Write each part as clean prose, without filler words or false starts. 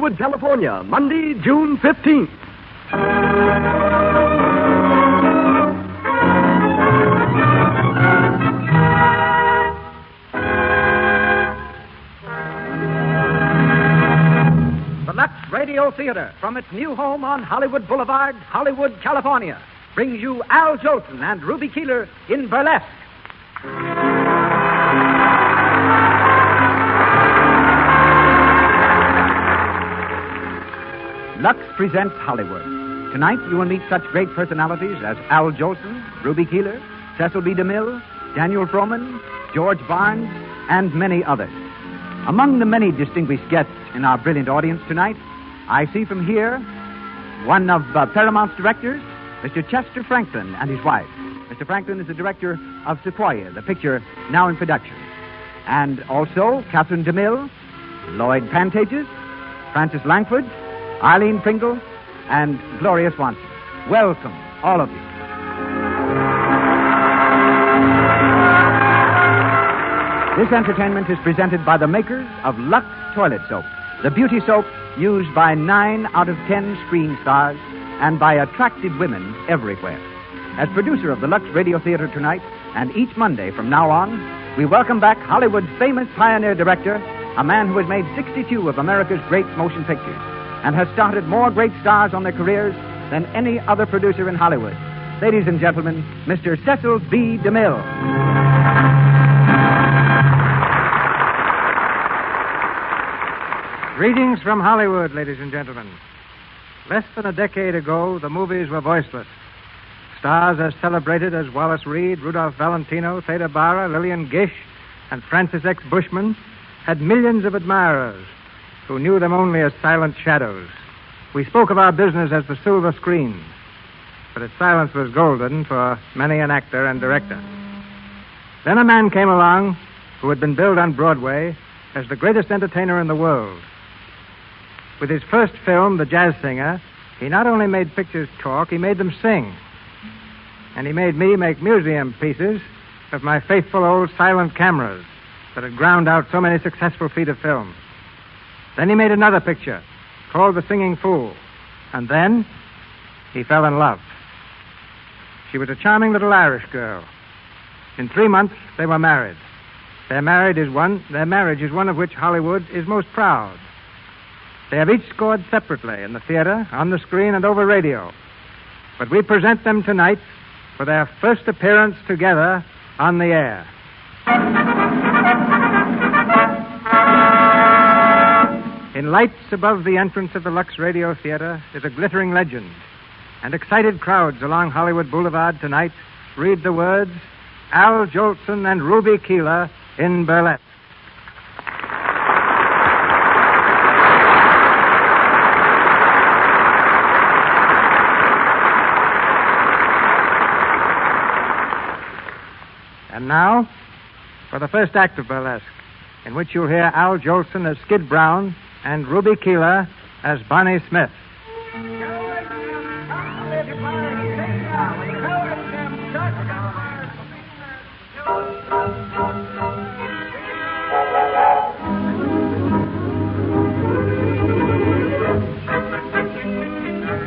Hollywood, California, Monday, June 15th. The Lux Radio Theater, from its new home on Hollywood Boulevard, Hollywood, California, brings you Al Jolson and Ruby Keeler in Burlesque. Lux presents Hollywood. Tonight you will meet such great personalities as Al Jolson, Ruby Keeler, Cecil B. DeMille, Daniel Frohman, George Barnes, and many others. Among the many distinguished guests in our brilliant audience tonight, I see from here one of Paramount's directors, Mr. Chester Franklin, and his wife. Mr. Franklin is the director of Sequoia, the picture now in production. And also Catherine DeMille, Lloyd Pantages, Francis Langford, Eileen Pringle, and Gloria Swanson. Welcome, all of you. This entertainment is presented by the makers of Lux Toilet Soap, the beauty soap used by 9 out of 10 screen stars and by attractive women everywhere. As producer of the Lux Radio Theater tonight, and each Monday from now on, we welcome back Hollywood's famous pioneer director, a man who has made 62 of America's great motion pictures and has started more great stars on their careers than any other producer in Hollywood. Ladies and gentlemen, Mr. Cecil B. DeMille. Greetings from Hollywood, ladies and gentlemen. Less than a decade ago, the movies were voiceless. Stars as celebrated as Wallace Reed, Rudolph Valentino, Theda Bara, Lillian Gish, and Francis X. Bushman had millions of admirers who knew them only as silent shadows. We spoke of our business as the silver screen, but its silence was golden for many an actor and director. Then a man came along who had been billed on Broadway as the greatest entertainer in the world. With his first film, The Jazz Singer, he not only made pictures talk, he made them sing. And he made me make museum pieces of my faithful old silent cameras that had ground out so many successful feet of film. Then he made another picture called The Singing Fool. And then he fell in love. She was a charming little Irish girl. In 3 months, they were married. Their marriage is one of which Hollywood is most proud. They have each scored separately in the theater, on the screen, and over radio. But we present them tonight for their first appearance together on the air. In lights above the entrance of the Lux Radio Theater is a glittering legend, and excited crowds along Hollywood Boulevard tonight read the words, Al Jolson and Ruby Keeler in Burlesque. And now, for the first act of Burlesque, in which you'll hear Al Jolson as Skid Brown and Ruby Keeler as Bonnie Smith.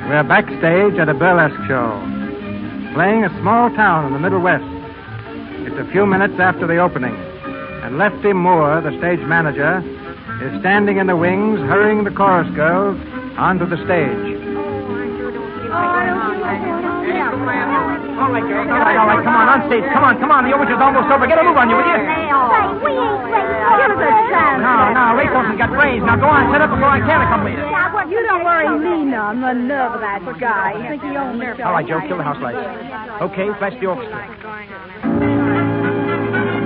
We're backstage at a burlesque show, playing a small town in the Middle West. It's a few minutes after the opening, and Lefty Moore, the stage manager, is standing in the wings, hurrying the chorus girls onto the stage. All right, come on stage. Come on. The overture's almost over. Get a move on you, will you? Say, we ain't ready. Give us a chance. No, Ray Wilson's got brains. Now go on, set up before I can accompany you. You don't worry me none. The nerve of that guy. You think he owns the show. All right, Joe, kill the house lights. Okay, flash the orchestra.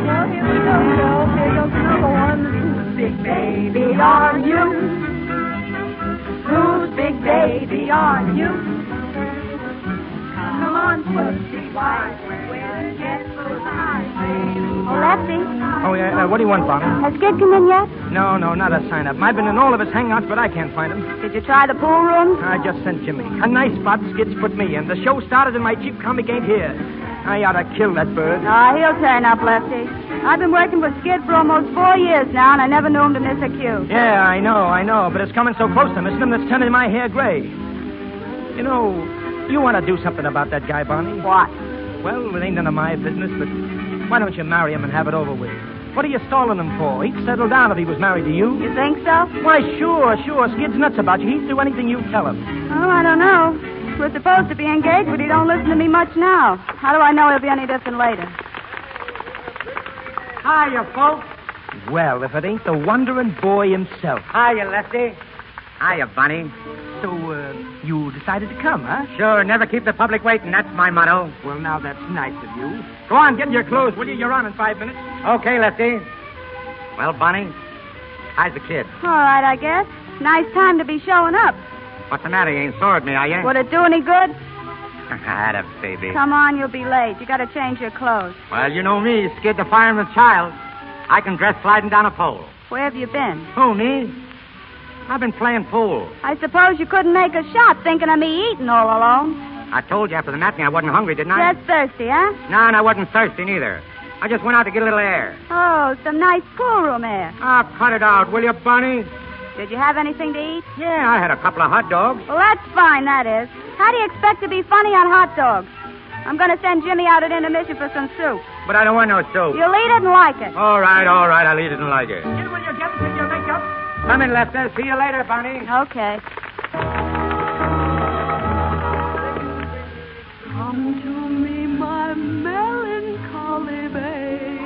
Well, here we go, Joe. Here goes number one. Whose big baby are you? Whose big baby are you? Come on, pussy, why? Where get so high? Oh, Lefty. Oh, yeah, what do you want, Bonnie? Has Skid come in yet? No, not a sign-up. I've been in all of his hangouts, but I can't find him. Did you try the pool room? I just sent Jimmy. A nice spot Skid's put me in. The show started and my cheap comic ain't here. I ought to kill that bird. He'll turn up, Lefty. I've been working with Skid for almost 4 years now, and I never knew him to miss a cue. Yeah, I know. But it's coming so close to missing him that's turning my hair gray. You know, you want to do something about that guy, Bonnie? What? Well, it ain't none of my business, but why don't you marry him and have it over with? What are you stalling him for? He'd settle down if he was married to you. You think so? Why, sure. Skid's nuts about you. He'd do anything you tell him. Oh, I don't know. We're supposed to be engaged, but he don't listen to me much now. How do I know he'll be any different later? Hiya, folks. Well, if it ain't the wandering boy himself. Hiya, Lefty. Hiya, Bunny. So, you decided to come, huh? Sure, never keep the public waiting. That's my motto. Well, now that's nice of you. Go on, get in your clothes, will you? You're on in 5 minutes. Okay, Lefty. Well, Bunny, how's the kid? All right, I guess. Nice time to be showing up. What's the matter? You ain't sore at me, are you? Would it do any good? Atta baby. Come on, you'll be late. You got to change your clothes. Well, you know me, Skid the fireman's child. I can dress sliding down a pole. Where have you been? Who, me? I've been playing pool. I suppose you couldn't make a shot thinking of me eating all alone. I told you after the matinee I wasn't hungry, didn't I? Just thirsty, huh? No, and I wasn't thirsty neither. I just went out to get a little air. Oh, some nice pool room air. Ah, cut it out, will you, Bunny? Did you have anything to eat? Yeah, I had a couple of hot dogs. Well, that's fine, that is. How do you expect to be funny on hot dogs? I'm going to send Jimmy out at intermission for some soup. But I don't want no soup. You'll eat it and like it. All right, I'll eat it and like it. Get will you get into your makeup? Come in, Lester. See you later, Bunny. Okay. Come to me, my melancholy babe.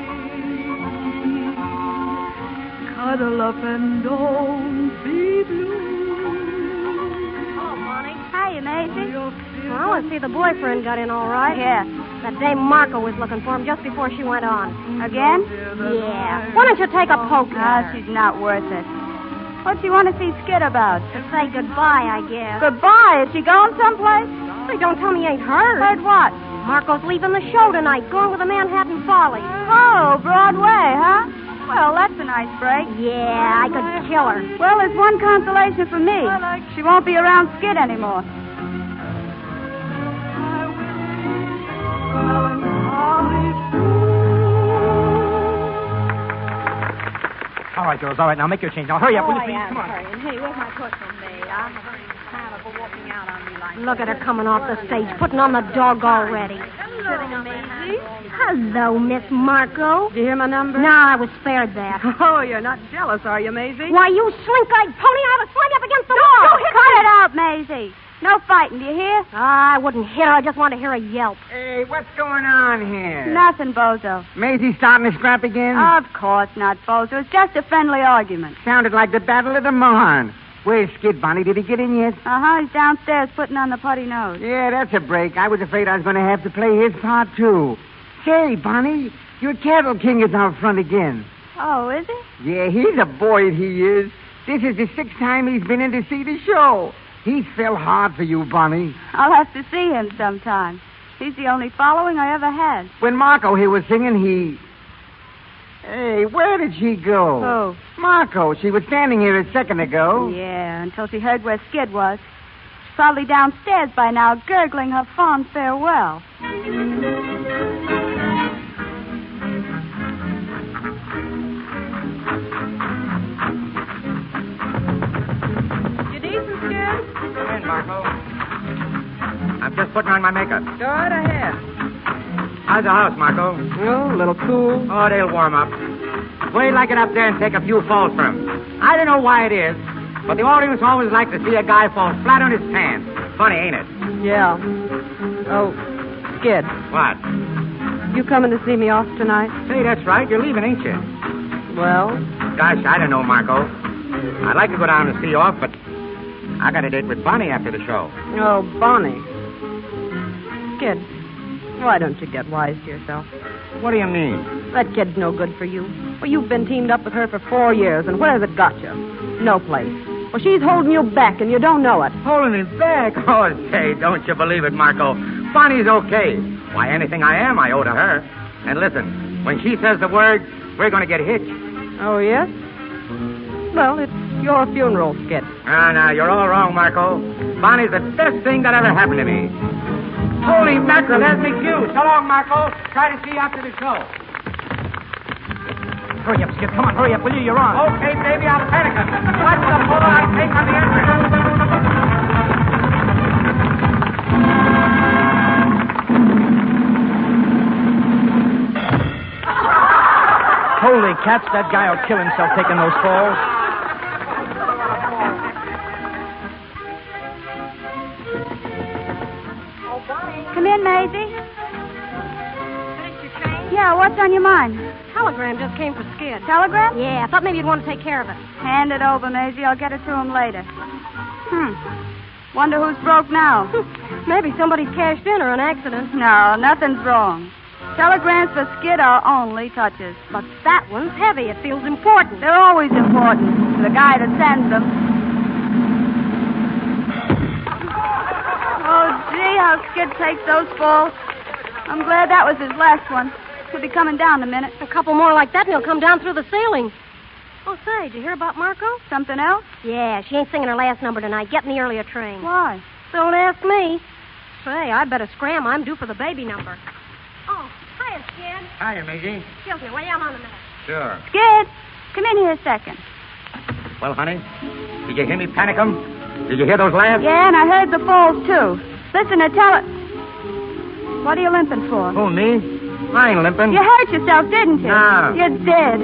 Cuddle up and don't be blue. Oh, Bonnie. Hi, Maisie. Well, I see the boyfriend got in all right. Yeah. That dame Marco was looking for him just before she went on. Again? Yeah. Why don't you take a poke at Ah, her? she's not worth it. What do you want to see Skid about? To say goodbye, I guess. Goodbye. Is she going someplace? Hey, don't tell me you ain't heard. Heard what? Marco's leaving the show tonight, going with the Manhattan Follies. Oh, Broadway, huh? Well, that's a nice break. Yeah, I could kill her. Well, there's one consolation for me. She won't be around Skid anymore. All right, girls, all right. Now make your change. Now hurry up, will you please? Come on. Hey, where's my coat from me? I'm kind of walking out on me like Look at her coming off the stage, putting on the dog already. Hello, Maisie. Hello, Miss Marco. Did you hear my number? No, I was spared that. Oh, you're not jealous, are you, Maisie? Why, you slink-eyed pony, I would slam you up against the wall. Cut it out, Maisie. No fighting, do you hear? I wouldn't hit her. I just want to hear a yelp. Hey, what's going on here? Nothing, Bozo. Maisie starting to scrap again? Of course not, Bozo. It's just a friendly argument. Sounded like the Battle of the Marne. Where's Skid, Bonnie? Did he get in yet? Uh-huh. He's downstairs putting on the putty nose. Yeah, that's a break. I was afraid I was going to have to play his part, too. Say, Bonnie, your cattle king is out front again. Oh, is he? Yeah, he's a boy, he is. This is the 6th time he's been in to see the show. He fell hard for you, Bonnie. I'll have to see him sometime. He's the only following I ever had. When Marco here was singing, he... Hey, where did she go? Who? Marco. She was standing here a second ago. Yeah, until she heard where Skid was. She's probably downstairs by now, gurgling her fond farewell. You decent, Skid? Come in, Marco. I'm just putting on my makeup. Go right ahead. How's the house, Marco? Oh, a little cool. Oh, they'll warm up. Wait till I get up there and take a few falls from him. I don't know why it is, but the audience always like to see a guy fall flat on his pants. Funny, ain't it? Yeah. Oh, Skid, What? you coming to see me off tonight? Say, that's right. You're leaving, ain't you? Well, Gosh, I don't know, Marco. I'd like to go down and see you off, but I got a date with Bonnie after the show. oh, Bonnie. Skid, why don't you get wise to yourself? What do you mean? That kid's no good for you. Well, you've been teamed up with her for 4 years, and where has it got you? No place. Well, she's holding you back, and you don't know it. Holding it back? Oh, say, don't you believe it, Marco. Bonnie's okay. Why, anything I am, I owe to her. And listen, when she says the word, we're going to get hitched. Oh, yes? Well, it's your funeral, Skid. No, you're all wrong, Marco. Bonnie's the best thing that ever happened to me. Holy mackerel, there's me cue. So long, Marco. Try to see you after the show. Hurry up, Skid. Come on, hurry up, will you? You're on. Okay, baby, I'll panic him. What's the pull I take on the entrance? Holy cats, that guy'll kill himself taking those falls. Come in, Maisie. Finished your train? Yeah, what's on your mind? Telegram just came for Skid. Telegram? Yeah, I thought maybe you'd want to take care of it. Hand it over, Maisie. I'll get it to him later. Wonder who's broke now. Maybe somebody's cashed in or an accident. No, nothing's wrong. Telegrams for Skid are only touches. But that one's heavy. It feels important. They're always important to the guy that sends them. Oh, gee, how Skid takes those falls. I'm glad that was his last one. He'll be coming down in a minute. A couple more like that and he'll come down through the ceiling. Oh, say, did you hear about Marco? Something else? Yeah, she ain't singing her last number tonight. Getting the earlier train. Why? Don't ask me. Say, I'd better scram. I'm due for the baby number. Oh, hiya, Skid. Hiya, Maisie. Excuse me, wait on a minute. Sure. Skid, come in here a second. Well, honey, did you hear me panic 'em? Did you hear those laughs? Yeah, and I heard the falls, too. Listen, tell it. What are you limping for? Who, me? I ain't limping. You hurt yourself, didn't you? No. You did.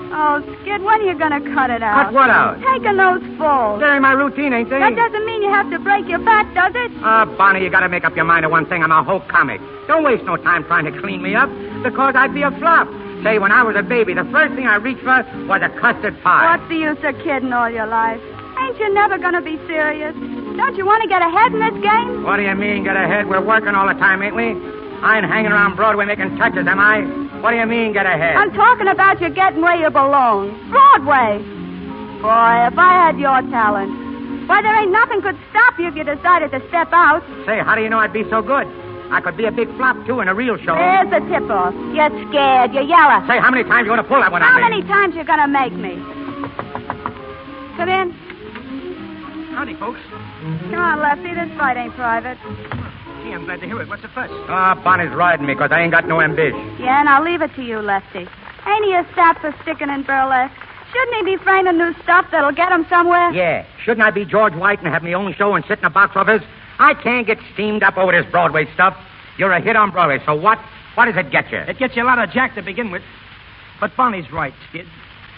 Oh, Skid, when are you going to cut it out? Cut what out? Taking those falls. They're in my routine, ain't they? That doesn't mean you have to break your back, does it? Bonnie, you gotta make up your mind to one thing. I'm a whole comic. Don't waste no time trying to clean me up, because I'd be a flop. Say, when I was a baby, the first thing I reached for was a custard pie. What's the use of kidding all your life? Ain't you never going to be serious? Don't you want to get ahead in this game? What do you mean, get ahead? We're working all the time, ain't we? I ain't hanging around Broadway making touches, am I? What do you mean, get ahead? I'm talking about you getting where you belong. Broadway. Boy, if I had your talent. Why, there ain't nothing could stop you if you decided to step out. Say, how do you know I'd be so good? I could be a big flop, too, in a real show. There's the tip-off. You're scared. You're yellow. Say, how many times you want to pull that one on How me? many times you going to make me? Come in. Howdy, folks. Come on, Lefty. This fight ain't private. Gee, I'm glad to hear it. What's the fuss? Bonnie's riding me because I ain't got no ambition. Yeah, and I'll leave it to you, Lefty. Ain't he a sap for sticking in burlesque? Shouldn't he be framing new stuff that'll get him somewhere? Yeah. Shouldn't I be George White and have my own show and sit in a box office? I can't get steamed up over this Broadway stuff. You're a hit on Broadway, so what? What does it get you? It gets you a lot of jack to begin with. But Bonnie's right, Skid.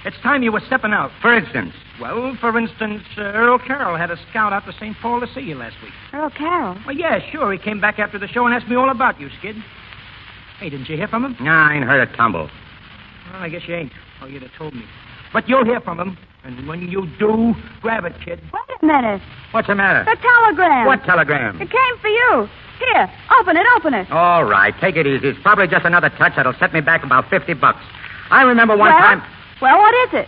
It's time you were stepping out. For instance? Well, for instance, Earl Carroll had a scout out to St. Paul to see you last week. Earl Carroll? Well, yeah, sure. He came back after the show and asked me all about you, Skid. Hey, didn't you hear from him? No, I ain't heard a tumble. Well, I guess you ain't. Or you'd have told me. But you'll hear from him. And when you do, grab it, kid. Wait a minute. What's the matter? The telegram. What telegram? It came for you. Here, open it. All right, take it easy. It's probably just another touch that'll set me back about $50. I remember one time... Well, what is it?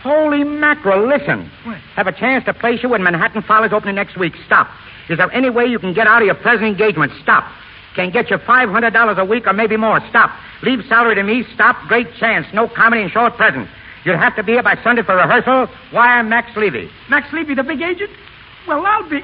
Holy mackerel, listen. What? Have a chance to place you when Manhattan Follies opening next week. Stop. Is there any way you can get out of your present engagement? Stop. Can get you $500 a week or maybe more. Stop. Leave salary to me. Stop. Great chance. No comedy and show at present. You'll have to be here by Sunday for rehearsal. Wire Max Levy. Max Levy, the big agent? Well, I'll be...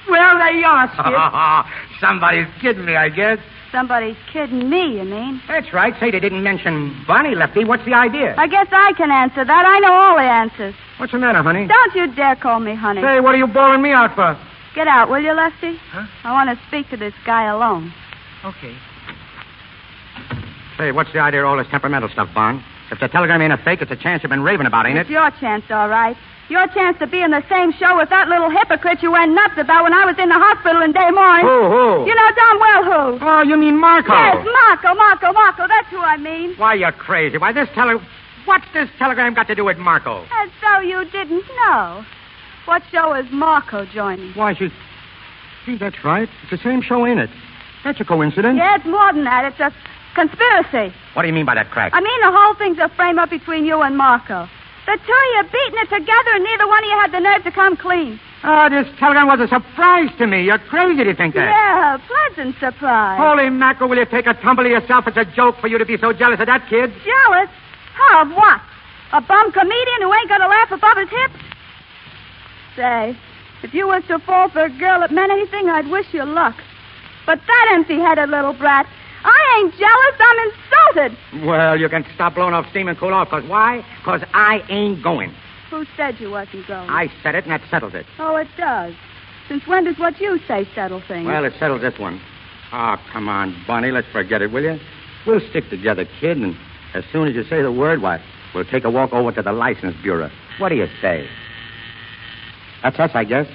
Well, there you are, Skid. Somebody's kidding me, I guess. Somebody's kidding me, you mean? That's right. Say they didn't mention Bonnie, Lefty. What's the idea? I guess I can answer that. I know all the answers. What's the matter, honey? Don't you dare call me honey. Say, what are you bawling me out for? Get out, will you, Lefty? Huh? I want to speak to this guy alone. Okay. Say, what's the idea of all this temperamental stuff, Bond? If the telegram ain't a fake, it's a chance you've been raving about, ain't It's it? your chance, all right. Your chance to be in the same show with that little hypocrite you went nuts about when I was in the hospital in Des Moines. Who? You know darn well who. Oh, you mean Marco? Yes, Marco. That's who I mean. Why, you're crazy. Why, what's this telegram got to do with Marco? As though you didn't know. What show is Marco joining? Why, Gee, that's right. It's the same show, ain't it? That's a coincidence. Yeah, it's more than that. It's a conspiracy. What do you mean by that crack? I mean the whole thing's a frame-up between you and Marco. The two of you beating it together, and neither one of you had the nerve to come clean. This telegram was a surprise to me. You're crazy to think that. Yeah, pleasant surprise. Holy mackerel, will you take a tumble to yourself? It's a joke for you to be so jealous of that kid. Jealous? Of what? A bum comedian who ain't got a laugh above his hips? Say, if you was to fall for a girl that meant anything, I'd wish you luck. But that empty-headed little brat, I ain't jealous. I'm melted. Well, you can stop blowing off steam and cool off. Because why? Because I ain't going. Who said you wasn't going? I said it, and that settles it. Oh, it does. Since when does what you say settle things? Well, it settles this one. Oh, come on, Bunny. Let's forget it, will you? We'll stick together, kid, and as soon as you say the word, why, we'll take a walk over to the license bureau. What do you say? That's us, I guess.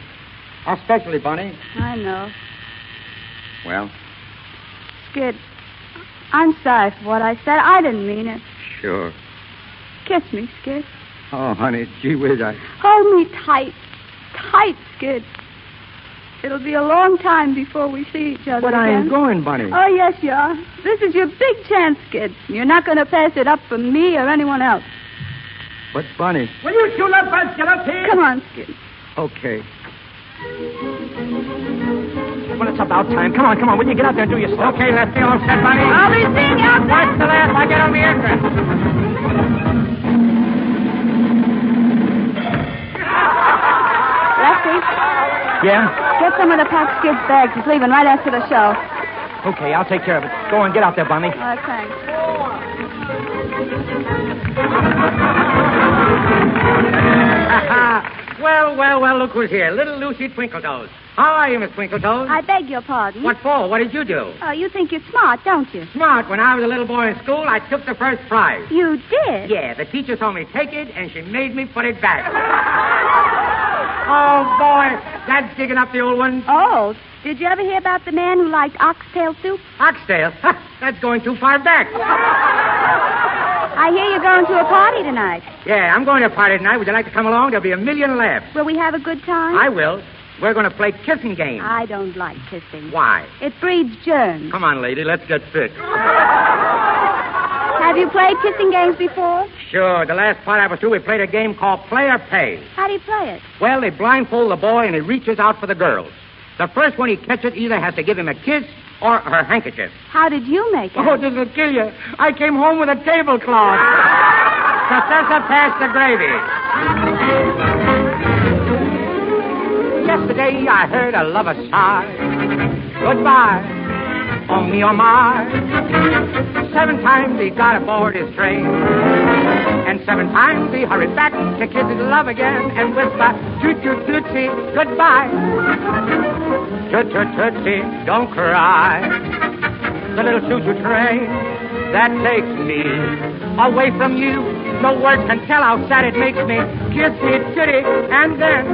Especially, Bunny. I know. Well? Skid, I'm sorry for what I said. I didn't mean it. Sure. Kiss me, Skid. Oh, honey, gee whiz, Hold me tight. Tight, Skid. It'll be a long time before we see each other But again. I ain't going, Bunny. Oh, yes, you are. This is your big chance, Skid. You're not going to pass it up for me or anyone else. But, Bunny... Will you two lovebirds get up here? Come on, Skid. Okay. Well, it's about time. Come on. Will you get out there and do your stuff? Okay, Lefty, all set, Bunny. I'll be seeing you out there. Watch the last I get on the entrance. Lefty, Yeah? get someone to pack Skid's bags. He's leaving right after the show. Okay, I'll take care of it. Go on, get out there, Bunny. All right, thanks. Well, look who's here. Little Lucy Twinkletoes. How are you, Miss Twinkletoes? I beg your pardon. What for? What did you do? Oh, you think you're smart, don't you? Smart. When I was a little boy in school, I took the first prize. You did? Yeah, the teacher told me take it, and she made me put it back. Oh, boy, that's digging up the old one. Oh, did you ever hear about the man who liked oxtail soup? Oxtail? That's going too far back. I hear you're going to a party tonight. Yeah, I'm going to a party tonight. Would you like to come along? There'll be a million laughs. Will we have a good time? I will. We're going to play kissing game. I don't like kissing. Why? It breeds germs. Come on, lady. Let's get fit. Have you played kissing games before? Sure. The last part I was through, we played a game called Play or Pay. How do you play it? Well, they blindfold the boy, and he reaches out for the girls. The first one he catches either has to give him a kiss or her handkerchief. How did you make it? Oh, this will kill you. I came home with a tablecloth. Professor, pass the gravy. Yesterday I heard a lover sigh. Goodbye, oh me, oh my. 7 times he got aboard his train. And 7 times he hurried back to kiss his love again and whisper, toot-toot-tootsie, goodbye. Toot-toot-tootsie, don't cry. The little choo-choo train that takes me away from you. No words can tell how sad it makes me. Kiss me, titty, and then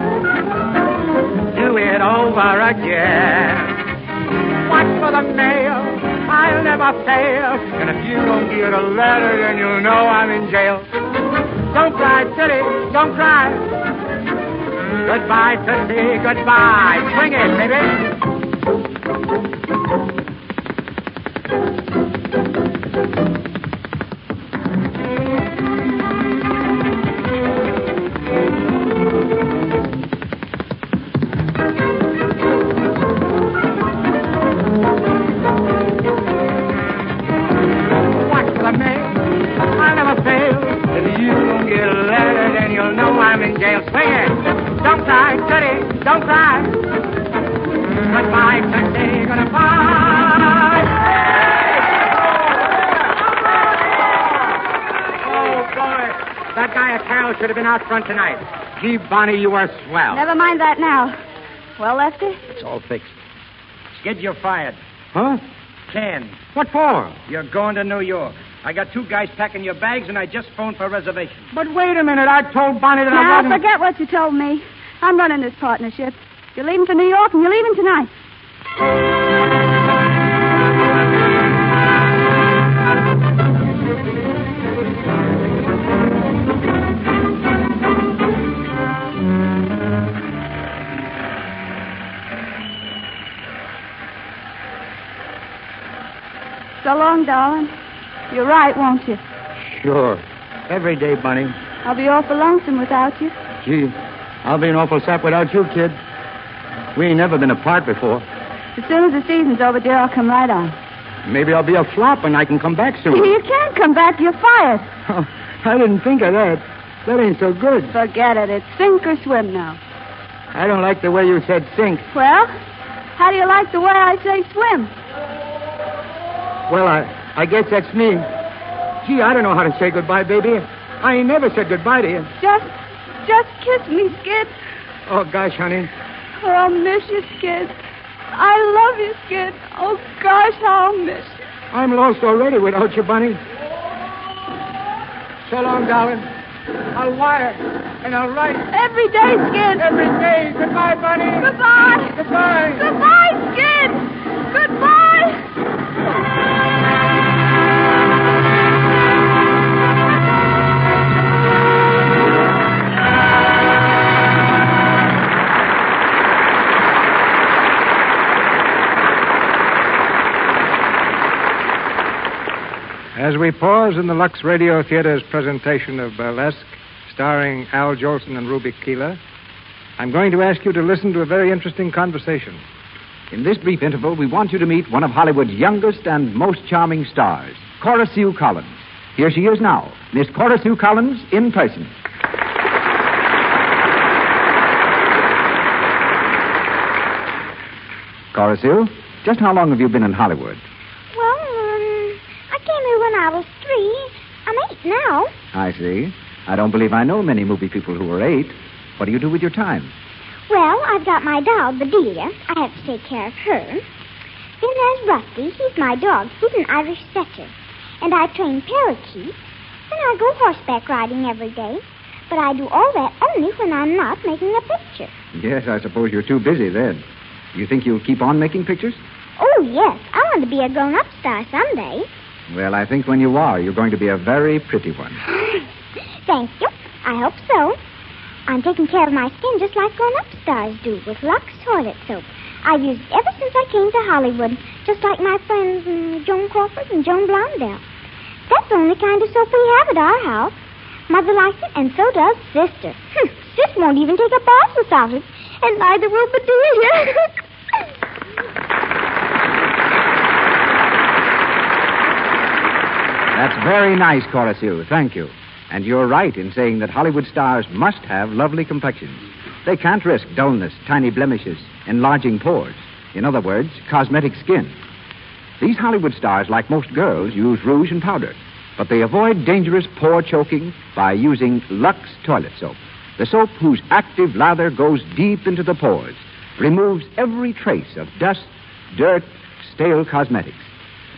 do it over again. Watch for the mail, I'll never fail. And if you don't get a letter, then you'll know I'm in jail. Don't cry, Titty, don't cry. Goodbye, Tootsie, goodbye. Swing it, baby. Don't cry. Goodbye, Tootsie, goodbye. Oh, boy. That guy at Carol should have been out front tonight. Gee, Bonnie, you are swell. Never mind that now. Well, Lefty? It's all fixed. Skid, you're fired. Huh? Can. What for? You're going to New York. I got 2 guys packing your bags, and I just phoned for a reservation. But wait a minute. I told Bonnie that I Now, wasn't... forget what you told me. I'm running this partnership. You're leaving for New York, and you're leaving tonight. So long, darling. You're right, won't you? Sure. Every day, Bunny. I'll be awful lonesome without you. Gee, I'll be an awful sap without you, kid. We ain't never been apart before. As soon as the season's over, dear, I'll come right on. Maybe I'll be a flop and I can come back soon. You can't come back. You're fired. Oh, I didn't think of that. That ain't so good. Forget it. It's sink or swim now. I don't like the way you said sink. Well, how do you like the way I say swim? Well, I guess that's me. Gee, I don't know how to say goodbye, baby. I ain't never said goodbye to you. Just kiss me, Skid. Oh, gosh, honey. Oh, I'll miss you, Skid. I love you, Skid. Oh, gosh, how I'll miss you. I'm lost already without you, Bunny. So long, darling. I'll wire and I'll write. Every day, Skid. Every day. Goodbye, Bunny. Goodbye. Goodbye. Goodbye, Skid. Goodbye. As we pause in the Lux Radio Theater's presentation of Burlesque, starring Al Jolson and Ruby Keeler, I'm going to ask you to listen to a very interesting conversation. In this brief interval, we want you to meet one of Hollywood's youngest and most charming stars, Cora Sue Collins. Here she is now, Miss Cora Sue Collins in person. Cora Sue, just how long have you been in Hollywood? I came here when I was 3. I'm 8 now. I see. I don't believe I know many movie people who are 8. What do you do with your time? Well, I've got my dog, Bedelia. I have to take care of her. Then there's Rusty. He's my dog. He's an Irish setter. And I train parakeets. And I go horseback riding every day. But I do all that only when I'm not making a picture. Yes, I suppose you're too busy then. You think you'll keep on making pictures? Oh, yes. I want to be a grown-up star someday. Well, I think when you are, you're going to be a very pretty one. Thank you. I hope so. I'm taking care of my skin just like grown-up stars do with Lux toilet soap. I've used it ever since I came to Hollywood, just like my friends Joan Crawford and Joan Blondell. That's the only kind of soap we have at our house. Mother likes it, and so does Sister. Sis won't even take a bath without it, and neither will Bedelia. That's very nice, Cora Sue. Thank you. And you're right in saying that Hollywood stars must have lovely complexions. They can't risk dullness, tiny blemishes, enlarging pores. In other words, cosmetic skin. These Hollywood stars, like most girls, use rouge and powder. But they avoid dangerous pore choking by using Lux toilet soap. The soap whose active lather goes deep into the pores, removes every trace of dust, dirt, stale cosmetics.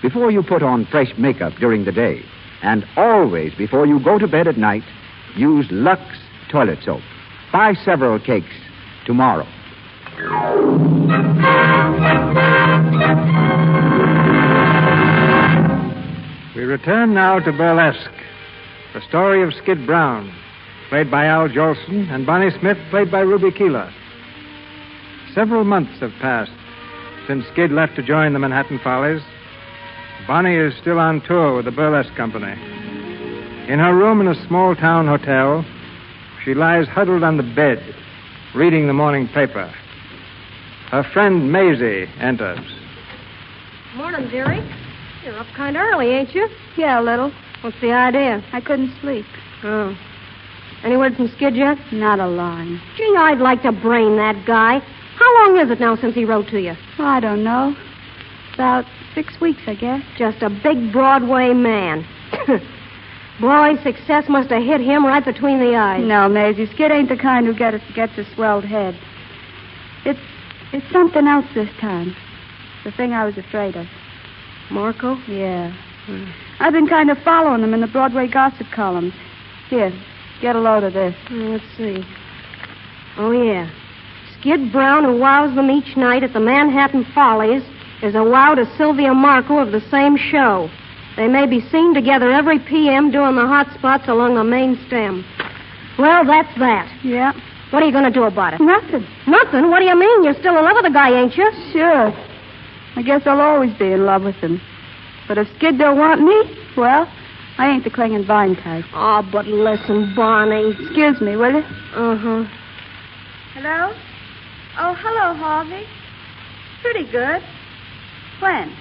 Before you put on fresh makeup during the day, and always before you go to bed at night, use Lux toilet soap. Buy several cakes tomorrow. We return now to Burlesque, the story of Skid Brown, played by Al Jolson, and Bonnie Smith, played by Ruby Keeler. Several months have passed since Skid left to join the Manhattan Follies. Bonnie is still on tour with the Burlesque Company. In her room in a small-town hotel, she lies huddled on the bed, reading the morning paper. Her friend Maisie enters. Morning, dearie. You're up kind of early, ain't you? Yeah, a little. What's the idea? I couldn't sleep. Oh. Any word from Skid yet? Not a line. Gee, I'd like to brain that guy. How long is it now since he wrote to you? Oh, I don't know. About 6 weeks, I guess. Just a big Broadway man. Boy, success must have hit him right between the eyes. No, Maisie, Skid ain't the kind who gets a swelled head. It's something else this time. The thing I was afraid of. Marco? Yeah. I've been kind of following him in the Broadway gossip columns. Here, get a load of this. Let's see. Oh, yeah. Skid Brown, who wows them each night at the Manhattan Follies, is a wow to Sylvia Marco of the same show. They may be seen together every p.m. doing the hot spots along the main stem. Well, that's that. Yeah. What are you going to do about it? Nothing. Nothing? What do you mean? You're still in love with the guy, ain't you? Sure. I guess I'll always be in love with him. But if Skid don't want me, well, I ain't the clinging vine type. Oh, but listen, Bonnie. Excuse me, will you? Uh-huh. Hello? Oh, hello, Harvey. Pretty good. When?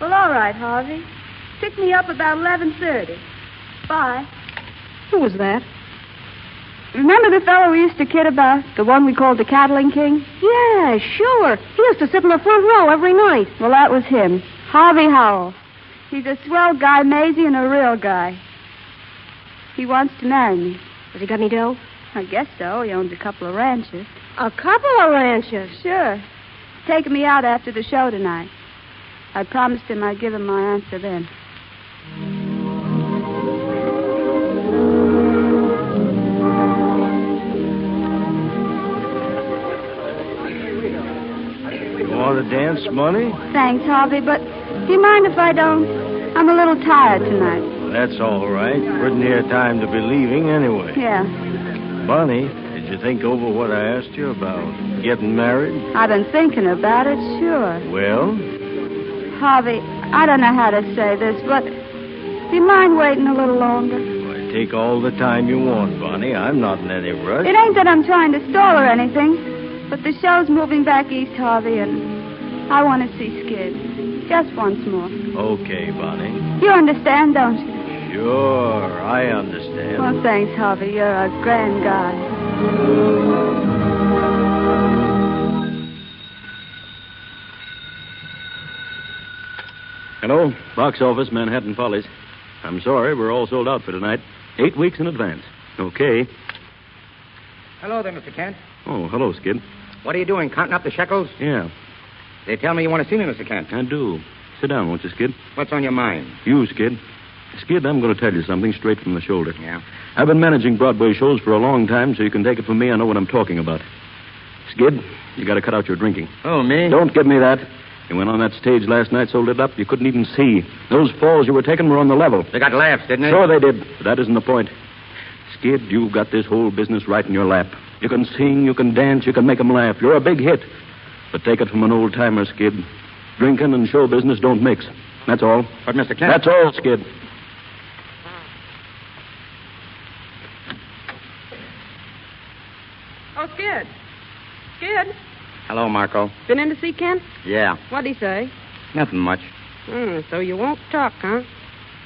Well, all right, Harvey. Pick me up about 11:30. Bye. Who was that? Remember the fellow we used to kid about? The one we called the Cattling King? Yeah, sure. He used to sit in the front row every night. Well, that was him. Harvey Howell. He's a swell guy, Maisie, and a real guy. He wants to marry me. Has he got any dough? I guess so. He owns a couple of ranches. A couple of ranches? Sure. He's taking me out after the show tonight. I promised him I'd give him my answer then. You want to dance, Money? Thanks, Harvey, but do you mind if I don't? I'm a little tired tonight. That's all right. Pretty near time to be leaving anyway. Yeah. Bonnie, did you think over what I asked you about getting married? I've been thinking about it, sure. Well? Harvey, I don't know how to say this, but do you mind waiting a little longer? Why, take all the time you want, Bonnie. I'm not in any rush. It ain't that I'm trying to stall or anything, but the show's moving back east, Harvey, and I want to see Skid. Just once more. Okay, Bonnie. You understand, don't you? Sure, I understand. Well, thanks, Harvey. You're a grand guy. Hello, box office, Manhattan Follies. I'm sorry, we're all sold out for tonight. 8 weeks in advance. Okay. Hello there, Mr. Kent. Oh, hello, Skid. What are you doing, counting up the shekels? Yeah, They tell me you want to see me, Mr. Kent. I do. Sit down, won't you, Skid? What's on your mind? You, Skid. Skid, I'm going to tell you something straight from the shoulder. Yeah? I've been managing Broadway shows for a long time, so you can take it from me. I know what I'm talking about. Skid, you got to cut out your drinking. Oh, me? Don't give me that. You went on that stage last night so lit up you couldn't even see. Those falls you were taking were on the level. They got laughs, didn't they? Sure they did, but that isn't the point. Skid, you've got this whole business right in your lap. You can sing, you can dance, you can make 'em laugh. You're a big hit. But take it from an old-timer, Skid. Drinking and show business don't mix. That's all. But, Mr. Kent... That's all, Skid. Oh, Skid. Skid. Hello, Marco. Been in to see Kent? Yeah. What'd he say? Nothing much. So you won't talk, huh?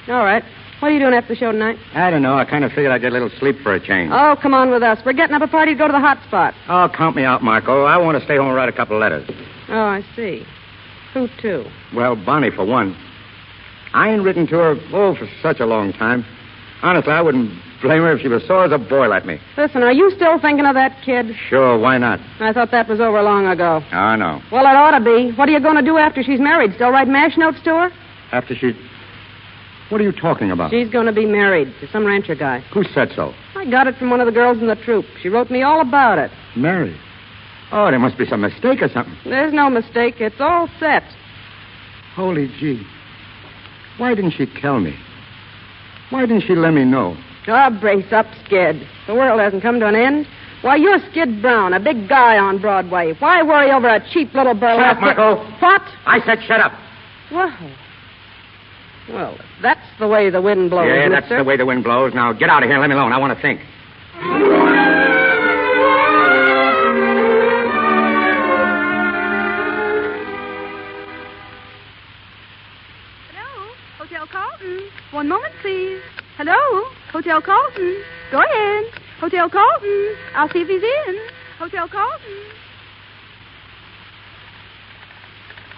All right. What are you doing after the show tonight? I don't know. I kind of figured I'd get a little sleep for a change. Oh, come on with us. We're getting up a party to go to the hot spot. Oh, count me out, Marco. I want to stay home and write a couple of letters. Oh, I see. Who to? Well, Bonnie, for one. I ain't written to her, for such a long time. Honestly, I wouldn't blame her if she was sore as a boil at me. Listen, are you still thinking of that kid? Sure, why not? I thought that was over long ago. I know. Well, it ought to be. What are you going to do after she's married? Still write mash notes to her? After she... What are you talking about? She's going to be married to some rancher guy. Who said so? I got it from one of the girls in the troupe. She wrote me all about it. Married? Oh, there must be some mistake or something. There's no mistake. It's all set. Holy gee. Why didn't she tell me? Why didn't she let me know? Oh, brace up, Skid. The world hasn't come to an end. Why, you're Skid Brown, a big guy on Broadway. Why worry over a cheap little burlesque? Shut up, Marco. What? I said shut up. Well, if that's the way the wind blows, Yeah, that's mister. the way the wind blows. Now, get out of here and let me alone. I want to think. Hello, Hotel Carlton. One moment, please. Hello, Hotel Carlton. Go in. Hotel Carlton. I'll see if he's in. Hotel Carlton.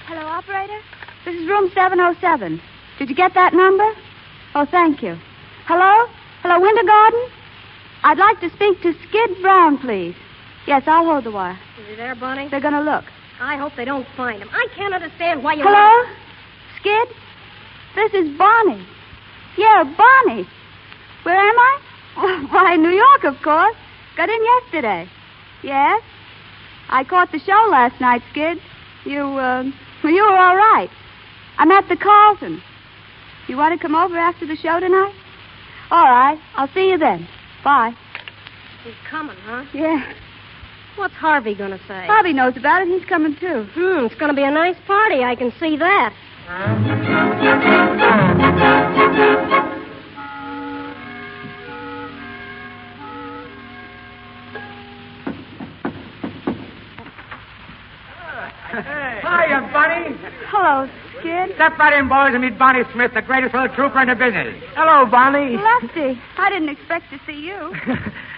Hello, operator. This is room 707. Did you get that number? Oh, thank you. Hello? Hello, Winter Garden? I'd like to speak to Skid Brown, please. Yes, I'll hold the wire. Is he there, Bonnie? They're going to look. I hope they don't find him. I can't understand why you... Hello? Skid? This is Bonnie. Yeah, Bonnie. Where am I? Why, New York, of course. Got in yesterday. Yes? I caught the show last night, Skid. You were all right. I'm at the Carlton. You want to come over after the show tonight? All right. I'll see you then. Bye. He's coming, huh? Yeah. What's Harvey going to say? Bobby knows about it. He's coming, too. It's going to be a nice party. I can see that. Hiya, Bonnie. Hello, Skid. Step right in, boys, and meet Bonnie Smith, the greatest little trooper in the business. Hello, Bonnie. Lefty, I didn't expect to see you.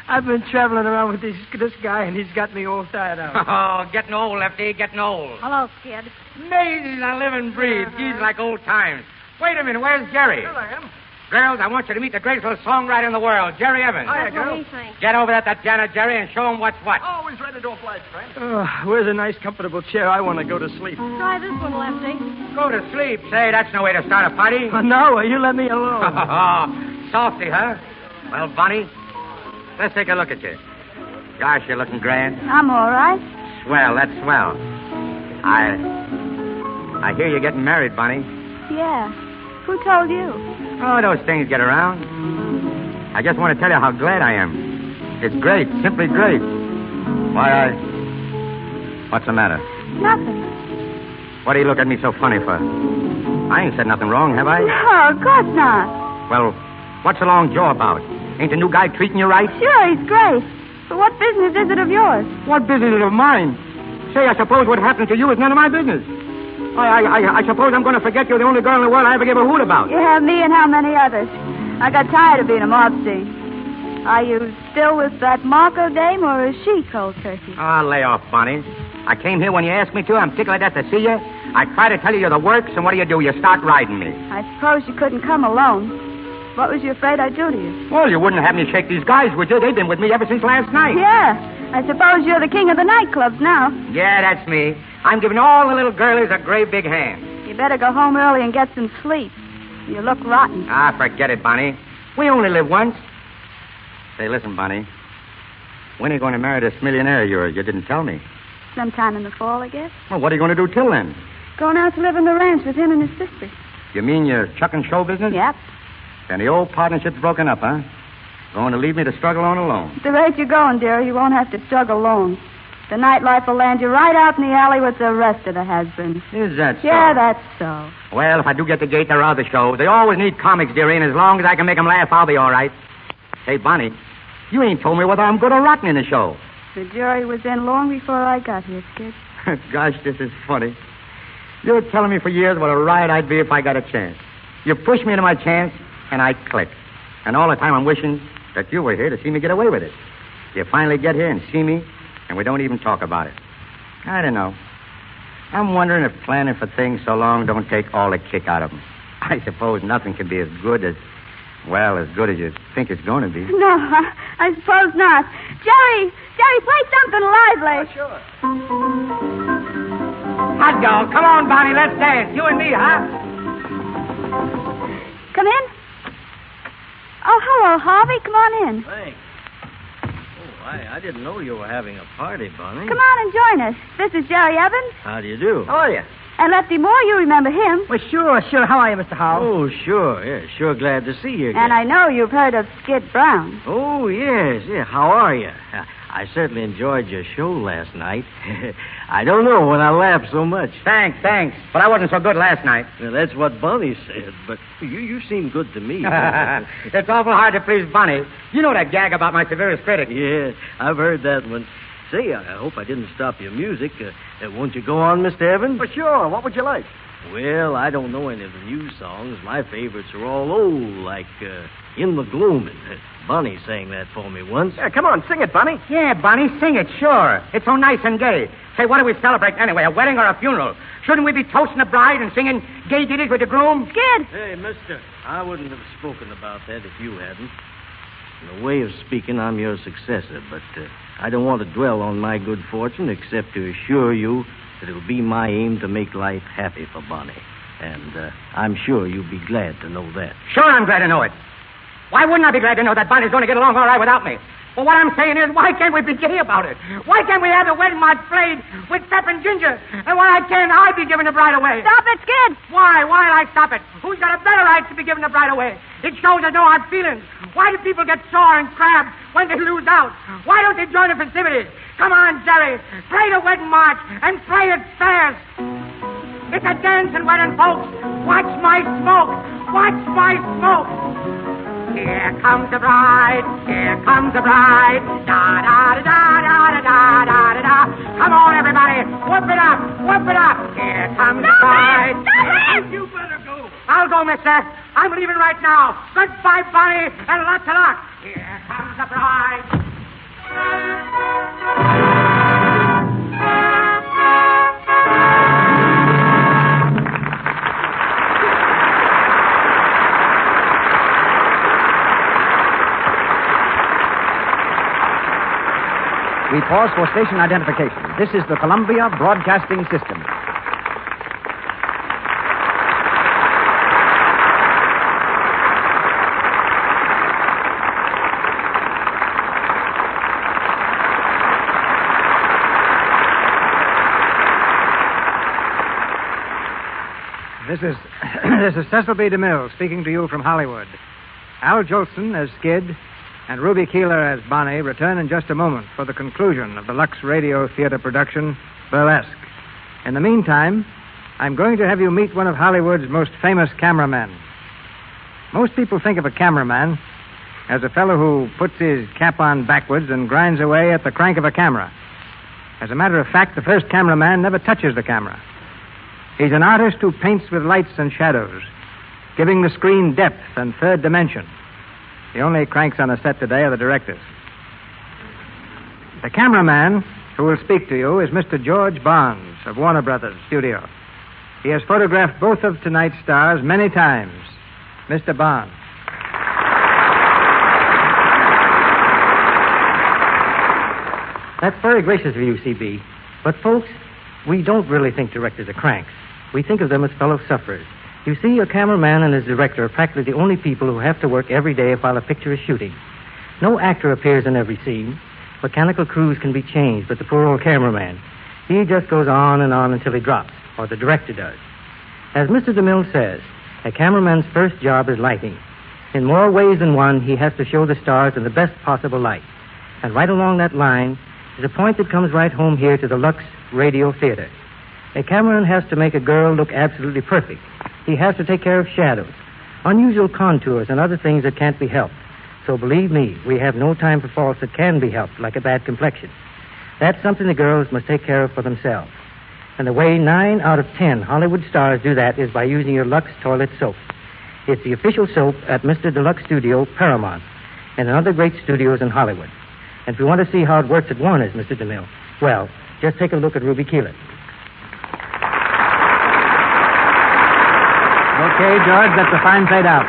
I've been traveling around with this guy, and he's got me all tired out. Oh, getting old, Lefty, getting old. Hello, Skid. Amazing, I live and breathe. Geez, like old times. Wait a minute. Where's Jerry? Here I am. Girls, I want you to meet the greatest little songwriter in the world, Jerry Evans. Hiya, That's what girl. he thinks. Get over there at that piano, Jerry, and show him what's what. Always ready to oblige, friend. Where's a nice, comfortable chair? I want to go to sleep. Try this one, Lefty. Go to sleep. Say, that's no way to start a party. No, you let me alone. Softy, huh? Well, Bonnie, let's take a look at you. Gosh, you're looking grand. I'm all right. Swell, that's swell. I hear you're getting married, Bonnie. Yeah. Who told you? Oh, those things get around. I just want to tell you how glad I am. It's great, simply great. Why, What's the matter? Nothing. What do you look at me so funny for? I ain't said nothing wrong, have I? No, of course not. Well, what's the long jaw about? Ain't the new guy treating you right? Sure, he's great. But what business is it of yours? What business is it of mine? Say, I suppose what happened to you is none of my business. I suppose I'm going to forget you're the only girl in the world I ever gave a hoot about. You have me and how many others? I got tired of being a mob scene. Are you still with that Marco dame, or is she cold turkey? Ah, lay off, Bonnie. I came here when you asked me to. I'm tickled at that to see you. I try to tell you you're the works, and what do? You start riding me. I suppose you couldn't come alone. What was you afraid I'd do to you? Well, you wouldn't have me shake these guys, would you? They've been with me ever since last night. Yeah. I suppose you're the king of the nightclubs now. Yeah, that's me. I'm giving all the little girlies a great big hand. You better go home early and get some sleep. You look rotten. Ah, forget it, Bonnie. We only live once. Say, listen, Bonnie. When are you going to marry this millionaire of yours? You didn't tell me. Sometime in the fall, I guess. Well, what are you going to do till then? Going out to live on the ranch with him and his sister. You mean you're chucking show business? Yep. And the old partnership's broken up, huh? Going to leave me to struggle on alone. At the rate you're going, dear, you won't have to struggle alone. The nightlife will land you right out in the alley with the rest of the has-beens. Is that so? Yeah, that's so. Well, if I do get the gate, there are other shows. They always need comics, dearie, and as long as I can make them laugh, I'll be all right. Hey, Bonnie, you ain't told me whether I'm good or rotten in the show. The jury was in long before I got here, Skid. Gosh, this is funny. You were telling me for years what a riot I'd be if I got a chance. You pushed me into my chance, and I clicked. And all the time I'm wishing that you were here to see me get away with it. You finally get here and see me, and we don't even talk about it. I don't know. I'm wondering if planning for things so long don't take all the kick out of them. I suppose nothing can be as good as you think it's going to be. No, I suppose not. Jerry, play something lively. Oh, sure. Hot dog, come on, Bonnie, let's dance. You and me, huh? Come in. Oh, hello, Harvey. Come on in. Thanks. Oh, I didn't know you were having a party, Bonnie. Come on and join us. This is Jerry Evans. How do you do? How are you? And Lefty Moore, you remember him. Well, sure. How are you, Mr. Howell? Oh, sure. Yeah, sure glad to see you again. And I know you've heard of Skid Brown. Oh, yes. Yeah, how are you? I certainly enjoyed your show last night. I don't know when I laughed so much. Thanks. But I wasn't so good last night. Well, that's what Bonnie said, but you seem good to me. It's awful hard to please Bonnie. You know that gag about my severest critic. Yeah, I've heard that one. Say, I hope I didn't stop your music. Won't you go on, Mr. Evans? Well, sure. What would you like? Well, I don't know any of the new songs. My favorites are all old, like In the Gloom. Bonnie sang that for me once. Yeah, come on, sing it, Bonnie. Yeah, Bonnie, sing it, sure. It's so nice and gay. Say, what do we celebrate anyway, a wedding or a funeral? Shouldn't we be toasting the bride and singing gay ditties with the groom? Skid! Hey, mister, I wouldn't have spoken about that if you hadn't. In a way of speaking, I'm your successor, but I don't want to dwell on my good fortune except to assure you that it'll be my aim to make life happy for Bonnie. And I'm sure you'll be glad to know that. Sure, I'm glad to know it. Why wouldn't I be glad to know that Bonnie's going to get along all right without me? Well, what I'm saying is, why can't we be gay about it? Why can't we have the wedding march played with Pep and Ginger? And why can't I be giving the bride away? Stop it, Skid! Why? Why'll I stop it? Who's got a better right to be giving the bride away? It shows there's no hard feelings. Why do people get sore and crabbed when they lose out? Why don't they join the festivities? Come on, Jerry. Play the wedding march and play it fast. It's a dancing wedding, folks. Watch my smoke. Watch my smoke. Here comes the bride. Here comes the bride. Da da da da da da da da da. Come on, everybody. Whoop it up. Whoop it up. Here comes the bride. Stop it! You better go. I'll go, mister. I'm leaving right now. Goodbye, Bonnie, and lots of luck. Here comes the bride. We pause for station identification. This is the Columbia Broadcasting System. This is Cecil B. DeMille speaking to you from Hollywood. Al Jolson as Skid and Ruby Keeler as Bonnie return in just a moment for the conclusion of the Lux Radio Theater production, Burlesque. In the meantime, I'm going to have you meet one of Hollywood's most famous cameramen. Most people think of a cameraman as a fellow who puts his cap on backwards and grinds away at the crank of a camera. As a matter of fact, the first cameraman never touches the camera. He's an artist who paints with lights and shadows, giving the screen depth and third dimension. The only cranks on the set today are the directors. The cameraman who will speak to you is Mr. George Barnes of Warner Brothers Studio. He has photographed both of tonight's stars many times. Mr. Barnes. That's very gracious of you, C.B. But, folks, we don't really think directors are cranks. We think of them as fellow sufferers. You see, a cameraman and his director are practically the only people who have to work every day while a picture is shooting. No actor appears in every scene. Mechanical crews can be changed, but the poor old cameraman, he just goes on and on until he drops, or the director does. As Mr. DeMille says, a cameraman's first job is lighting. In more ways than one, he has to show the stars in the best possible light. And right along that line is a point that comes right home here to the Lux Radio Theater. A cameraman has to make a girl look absolutely perfect. He has to take care of shadows, unusual contours, and other things that can't be helped. So believe me, we have no time for faults that can be helped, like a bad complexion. That's something the girls must take care of for themselves. And the way 9 out of 10 Hollywood stars do that is by using your Lux toilet soap. It's the official soap at Mr. Deluxe Studio, Paramount, and in other great studios in Hollywood. And if you want to see how it works at Warner's, Mr. DeMille, well, just take a look at Ruby Keeler. Okay, George, that's a fine fade out.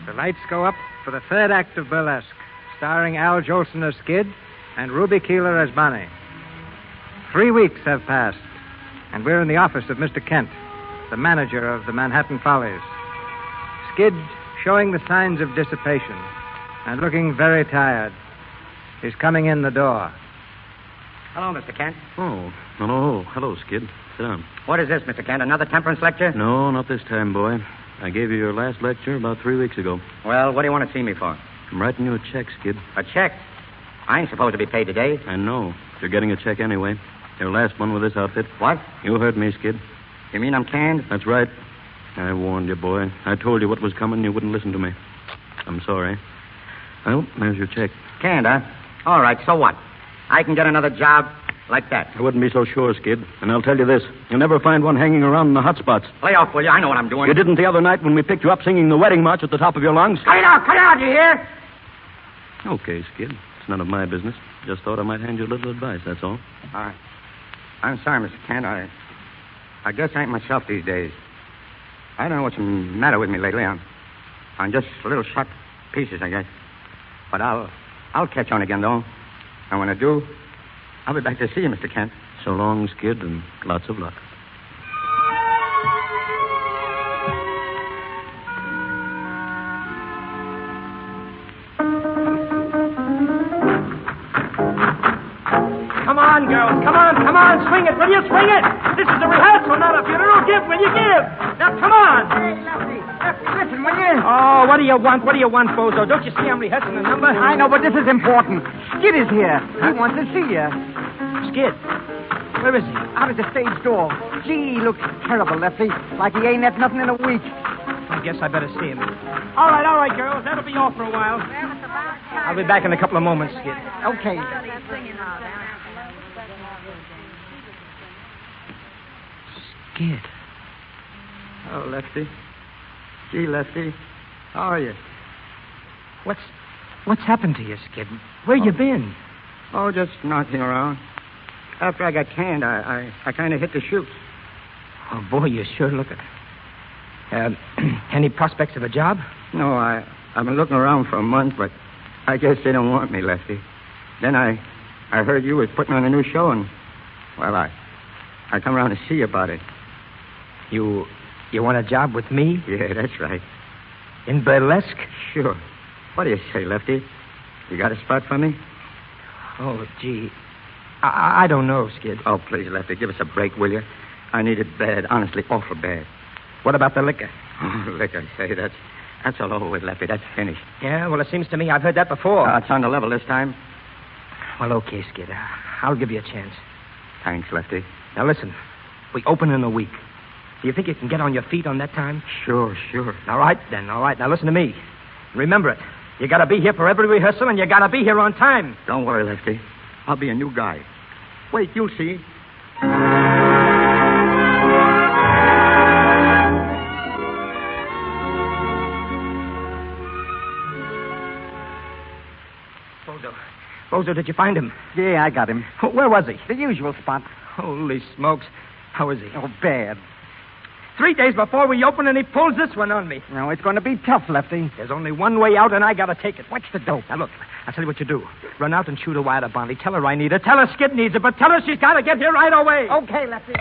The lights go up for the third act of Burlesque, starring Al Jolson as Skid and Ruby Keeler as Bonnie. 3 weeks have passed, and we're in the office of Mr. Kent, the manager of the Manhattan Follies. Skid, showing the signs of dissipation and looking very tired, is coming in the door. Hello, Mr. Kent. Oh, hello. Hello, Skid. Sit down. What is this, Mr. Kent? Another temperance lecture? No, not this time, boy. I gave you your last lecture about 3 weeks ago. Well, what do you want to see me for? I'm writing you a check, Skid. A check? I ain't supposed to be paid today. I know. You're getting a check anyway. Your last one with this outfit. What? You heard me, Skid. You mean I'm canned? That's right. I warned you, boy. I told you what was coming. You wouldn't listen to me. I'm sorry. Well, there's your check. Canned, huh? All right, so what? I can get another job like that. I wouldn't be so sure, Skid. And I'll tell you this. You'll never find one hanging around in the hot spots. Lay off, will you? I know what I'm doing. You didn't the other night when we picked you up singing the wedding march at the top of your lungs. Cut it out, you hear? Okay, Skid. It's none of my business. Just thought I might hand you a little advice, that's all. All right. I'm sorry, Mr. Kent. I guess I ain't myself these days. I don't know what's the matter with me lately. I'm just a little shot pieces, I guess. But I'll catch on again, though. And when I do, I'll be back to see you, Mr. Kent. So long, Skid, and lots of luck. Come on, girls. Come on. Swing it. Will you swing it? This is a rehearsal, not a funeral. Will you give? Now, come on. Hey, Lefty, listen, will you? Oh, what do you want? Bozo? Don't you see I'm rehearsing the number? I know, but this is important. Skid is here. He wants to see you. Skid? Where is he? Out at the stage door. Gee, he looks terrible, Lefty. Like he ain't had nothing in a week. I guess I better see him. All right, girls. That'll be all for a while. I'll be back in a couple of moments, Skid. Okay. Skid. Oh, Lefty. Gee, Lefty. How are you? What's happened to you, Skid? Where you been? Oh, just knocking around. After I got canned, I kind of hit the chutes. Oh, boy, you sure look it. Any prospects of a job? No, I I've been looking around for a month, but I guess they don't want me, Lefty. Then I heard you was putting on a new show, and, well, I come around to see you about it. You want a job with me? Yeah, that's right. In Burlesque? Sure. What do you say, Lefty? You got a spot for me? Oh, gee. I don't know, Skid. Oh, please, Lefty, give us a break, will you? I need it bad, honestly, awful bad. What about the liquor? Oh, liquor, say, that's all over with, Lefty. That's finished. Yeah, well, it seems to me I've heard that before. It's on the level this time. Well, okay, Skid. I'll give you a chance. Thanks, Lefty. Now, listen. We open in a week. Do you think you can get on your feet on that time? Sure. All right, then. All right. Now, listen to me. Remember it. You got to be here for every rehearsal, and you got to be here on time. Don't worry, Lefty. I'll be a new guy. Wait, you'll see. Bozo, did you find him? Yeah, I got him. Where was he? The usual spot. Holy smokes. How is he? Oh, bad. 3 days before we open, and he pulls this one on me. No, it's going to be tough, Lefty. There's only one way out, and I got to take it. What's the dope? Now, look, I'll tell you what you do. Run out and shoot a wire to Bonnie. Tell her I need her. Tell her Skid needs her, but tell her she's got to get here right away. Okay, Lefty.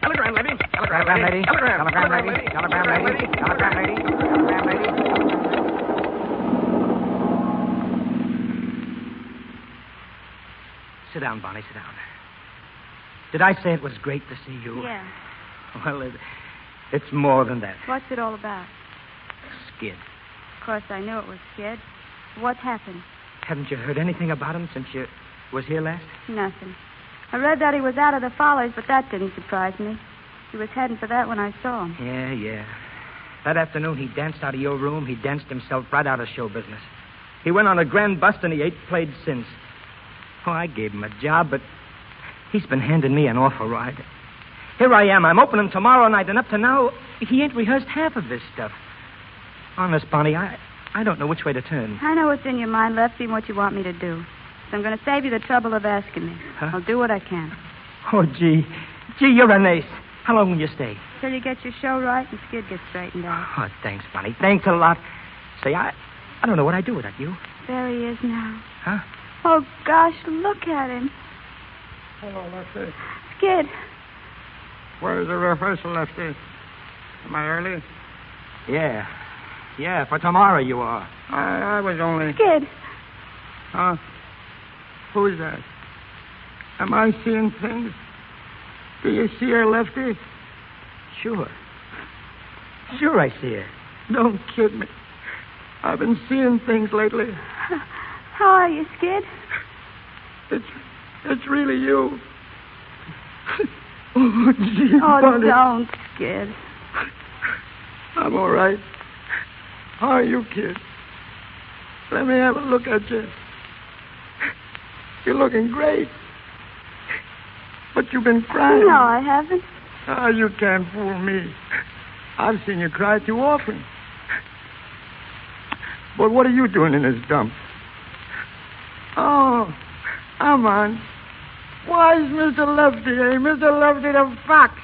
Telegram, lady. Telegram, lady. Telegram, lady. Telegram, lady. Telegram, lady. Telegram, lady. Sit down, Bonnie, sit down. Did I say it was great to see you? Yeah. Well, it's more than that. What's it all about? Skid. Of course, I knew it was Skid. What happened? Haven't you heard anything about him since you was here last? Nothing. I read that he was out of the Follies, but that didn't surprise me. He was heading for that when I saw him. Yeah. That afternoon, he danced out of your room. He danced himself right out of show business. He went on a grand bust, and he ain't played since. Oh, I gave him a job, but he's been handing me an awful ride. Here I am. I'm opening tomorrow night, and up to now, he ain't rehearsed half of this stuff. Honest, Bonnie, I don't know which way to turn. I know what's in your mind, Lefty, and what you want me to do. So I'm going to save you the trouble of asking me. Huh? I'll do what I can. Oh, gee, you're an ace. How long will you stay? Till you get your show right and Skid gets straightened out. Oh, thanks, Bonnie. Thanks a lot. Say, I don't know what I'd do without you. There he is now. Huh? Oh, gosh, look at him. Hello, Lefty. Skid. Where's the rehearsal, Lefty? Am I early? Yeah, for tomorrow you are. I was only... Skid. Huh? Who's that? Am I seeing things? Do you see her, Lefty? Sure I see her. Don't kid me. I've been seeing things lately. How are you, Skid? It's really you. Oh, gee, Oh, Bonnie. don't, Skid. I'm all right. How are you, kid? Let me have a look at you. You're looking great. But you've been crying. No, I haven't. Oh, you can't fool me. I've seen you cry too often. But what are you doing in this dump? Oh, I'm on. Why is Mr. Lefty, Mr. Lefty the fox?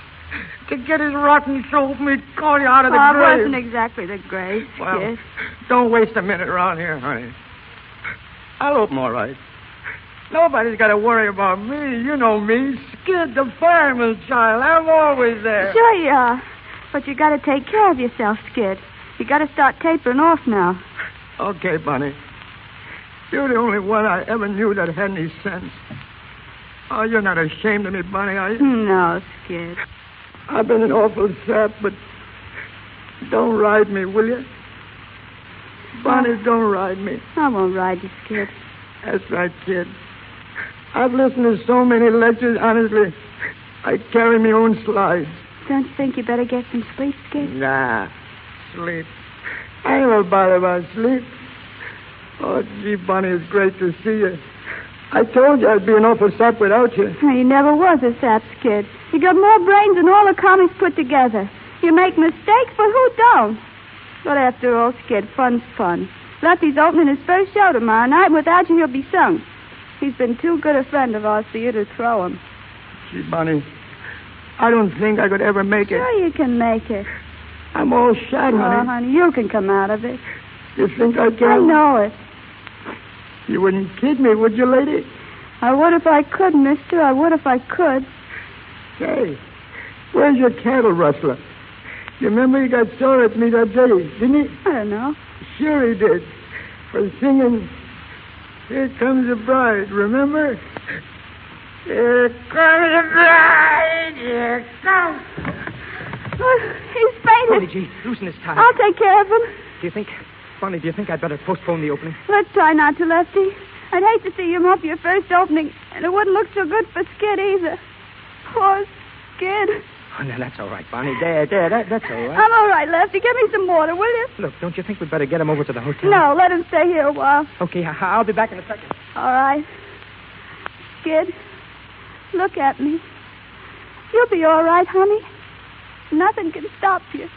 To get his rotten soul from me, call you out of the Well, grave. it wasn't exactly the grave, Skid. Well, don't waste a minute around here, honey. I'll open all right. Nobody's got to worry about me. You know me. Skid, the fireman's child. I'm always there. Sure you are. But you got to take care of yourself, Skid. You got to start tapering off now. Okay, Bunny. You're the only one I ever knew that had any sense. Oh, you're not ashamed of me, Bunny, are you? No, Skid. I've been an awful sap, but don't ride me, will you? Bunny, don't ride me. I won't ride you, Skid. That's right, kid. I've listened to so many lectures, honestly. I carry my own slides. Don't you think you better get some sleep, Skid? Nah, sleep. I ain't no bother about sleep. Oh, gee, Bunny, it's great to see you. I told you I'd be an awful sap without you. You never was a sap, Skid. You got more brains than all the comics put together. You make mistakes, but who don't? But after all, Skid, fun's fun. Lefty's opening his first show tomorrow night, and without you, he'll be sunk. He's been too good a friend of ours for you to throw him. Gee, Bunny, I don't think I could ever make it. Sure you can make it. I'm all shot, honey. Oh, honey, you can come out of it. You think I can? I know it. You wouldn't kid me, would you, lady? I would if I could, mister. I would if I could. Hey, where's your cattle rustler? You remember he got sore at me that day, didn't he? I don't know. Sure he did. For singing, Here Comes the Bride, remember? Here comes the bride, here comes. Oh, he's fainted. Bonnie G, loosen his tie. I'll take care of him. Do you think I'd better postpone the opening? Let's try not to, Lefty. I'd hate to see him up your first opening, and it wouldn't look so good for Skid either. Poor Skid. Oh, no, that's all right, Bonnie. That's all right. I'm all right, Lefty. Give me some water, will you? Look, don't you think we'd better get him over to the hotel? No, let him stay here a while. Okay, I'll be back in a second. All right. Skid, look at me. You'll be all right, honey. Nothing can stop you.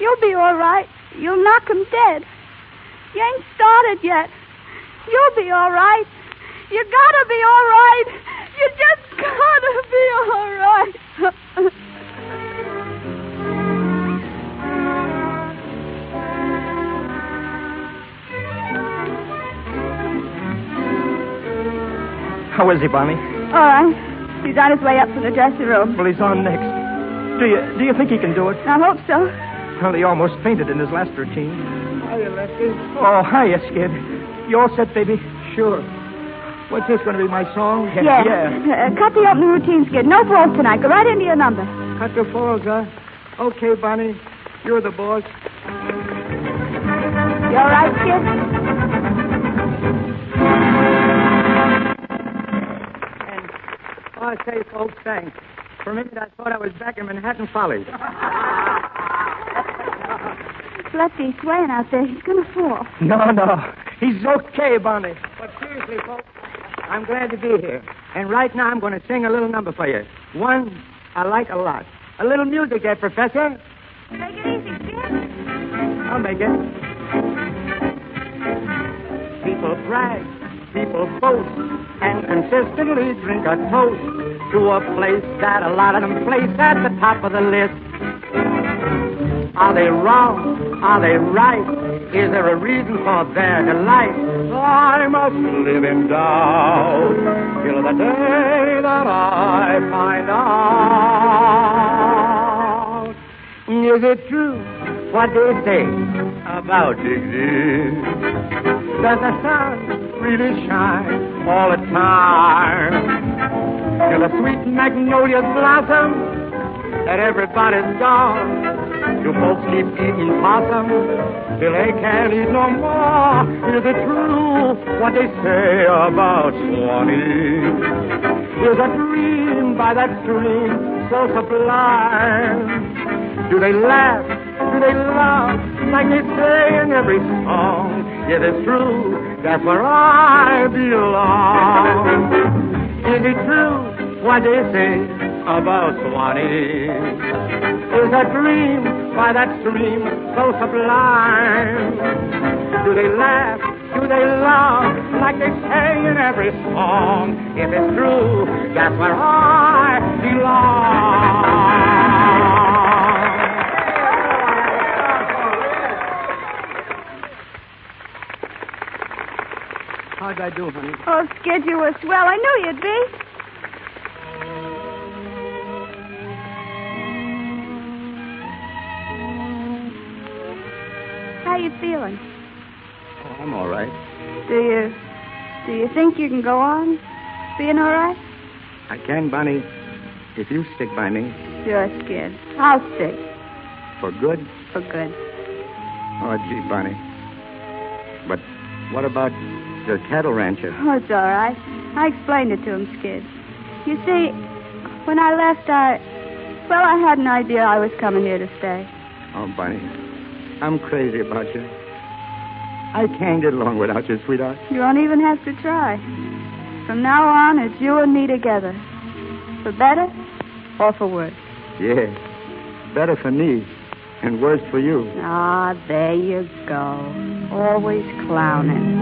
You'll be all right. You'll knock him dead. You ain't started yet. You'll be all right. You gotta be all right. You just gotta be all right. How is he, Bonnie? All right. He's on his way up to the dressing room. Well, he's on next. Do you think he can do it? I hope so. Well, he almost fainted in his last routine. Hiya, Lefty. Oh, hiya, Skid. You all set, baby? Sure. What's this going to be, my song? Yeah. Cut the opening routine, Skid. No falls tonight. Go right into your number. Cut the falls, huh? Okay, Bonnie. You're the boss. You all right, Skid? I say, folks, thanks. For a minute, I thought I was back in Manhattan Follies. Lefty's swaying out there. He's going to fall. No. He's okay, Bonnie. But seriously, folks, I'm glad to be here. And right now, I'm going to sing a little number for you. One I like a lot. A little music there, Professor. Take it easy, Skid. I'll make it. People brag, people boast, and consistently drink a toast to a place that a lot of them place at the top of the list. Are they wrong? Are they right? Is there a reason for their delight? I must live in doubt till the day that I find out. Is it true what they say about disease? Does the sun really shine all the time? Till the sweet magnolias blossom and everybody's gone. Do folks keep eating possum till they can't eat no more? Is it true what they say about Swanee? Is a dream by that stream so sublime? Do they laugh? Do they laugh like they say in every song? It is true, that's where I belong. Is it true what they say about Swanee? Is a dream by that stream so sublime? Do they laugh? Do they laugh like they say in every song? If it's true, that's where I belong. How'd I do, honey? Oh, Skid, you were swell. I knew you'd be. How you feeling? Oh, I'm all right. Do you think you can go on being all right? I can, Bonnie, if you stick by me. Sure, Skid. I'll stick. For good? For good. Oh, gee, Bonnie. But what about your cattle rancher? Oh, it's all right. I explained it to him, Skid. You see, when I left, I had an idea I was coming here to stay. Oh, Bonnie, I'm crazy about you. I can't get along without you, sweetheart. You won't even have to try. From now on, it's you and me together. For better or for worse. Yeah, better for me and worse for you. Ah, there you go. Always clowning.